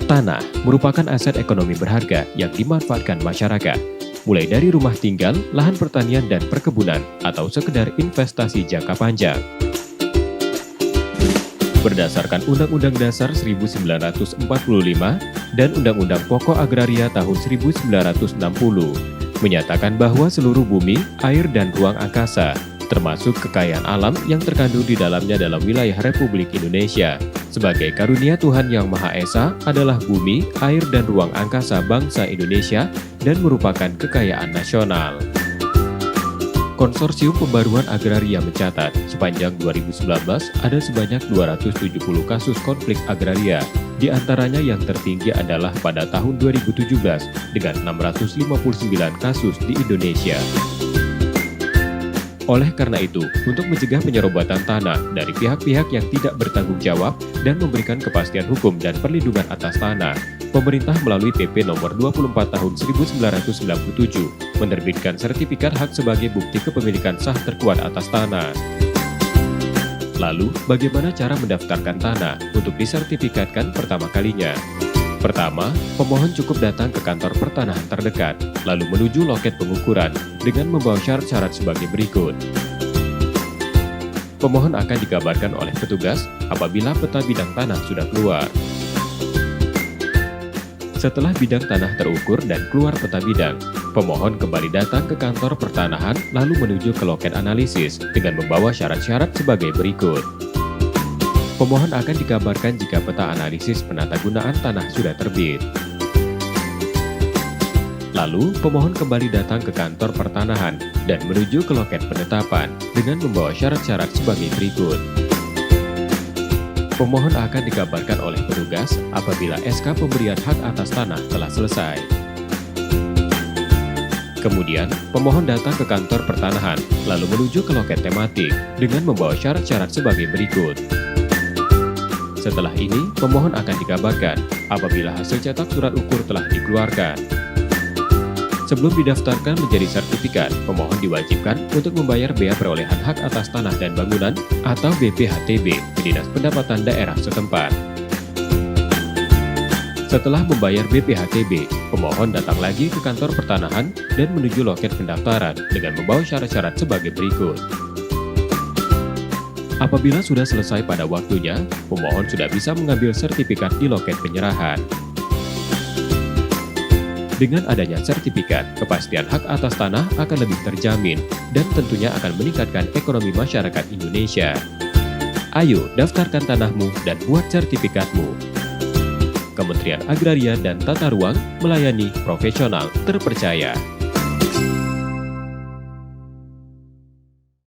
Tanah merupakan aset ekonomi berharga yang dimanfaatkan masyarakat, mulai dari rumah tinggal, lahan pertanian dan perkebunan, atau sekedar investasi jangka panjang. Berdasarkan Undang-Undang Dasar 1945 dan Undang-Undang Pokok Agraria tahun 1960, menyatakan bahwa seluruh bumi, air, dan ruang angkasa, termasuk kekayaan alam yang terkandung di dalamnya dalam wilayah Republik Indonesia, sebagai karunia Tuhan Yang Maha Esa adalah bumi, air, dan ruang angkasa bangsa Indonesia dan merupakan kekayaan nasional. Konsorsium Pembaruan Agraria mencatat, sepanjang 2019 ada sebanyak 270 kasus konflik agraria, di antaranya yang tertinggi adalah pada tahun 2017 dengan 659 kasus di Indonesia. Oleh karena itu, untuk mencegah penyerobotan tanah dari pihak-pihak yang tidak bertanggung jawab dan memberikan kepastian hukum dan perlindungan atas tanah, pemerintah melalui PP nomor 24 tahun 1997 menerbitkan sertifikat hak sebagai bukti kepemilikan sah terkuat atas tanah. Lalu, bagaimana cara mendaftarkan tanah untuk disertifikatkan pertama kalinya? Pertama, pemohon cukup datang ke kantor pertanahan terdekat, lalu menuju loket pengukuran dengan membawa syarat-syarat sebagai berikut. Pemohon akan dikabarkan oleh petugas apabila peta bidang tanah sudah keluar. Setelah bidang tanah terukur dan keluar peta bidang, pemohon kembali datang ke kantor pertanahan lalu menuju ke loket analisis dengan membawa syarat-syarat sebagai berikut. Pemohon akan dikabarkan jika peta analisis penatagunaan tanah sudah terbit. Lalu, pemohon kembali datang ke kantor pertanahan dan menuju ke loket penetapan dengan membawa syarat-syarat sebagai berikut. Pemohon akan dikabarkan oleh petugas apabila SK pemberian hak atas tanah telah selesai. Kemudian, pemohon datang ke kantor pertanahan lalu menuju ke loket tematik dengan membawa syarat-syarat sebagai berikut. Setelah ini, pemohon akan dikabarkan apabila hasil cetak surat ukur telah dikeluarkan. Sebelum didaftarkan menjadi sertifikat, pemohon diwajibkan untuk membayar bea perolehan hak atas tanah dan bangunan atau BPHTB ke Dinas Pendapatan Daerah setempat. Setelah membayar BPHTB, pemohon datang lagi ke kantor pertanahan dan menuju loket pendaftaran dengan membawa syarat-syarat sebagai berikut. Apabila sudah selesai pada waktunya, pemohon sudah bisa mengambil sertifikat di loket penyerahan. Dengan adanya sertifikat, kepastian hak atas tanah akan lebih terjamin dan tentunya akan meningkatkan ekonomi masyarakat Indonesia. Ayo, daftarkan tanahmu dan buat sertifikatmu. Kementerian Agraria dan Tata Ruang melayani profesional terpercaya.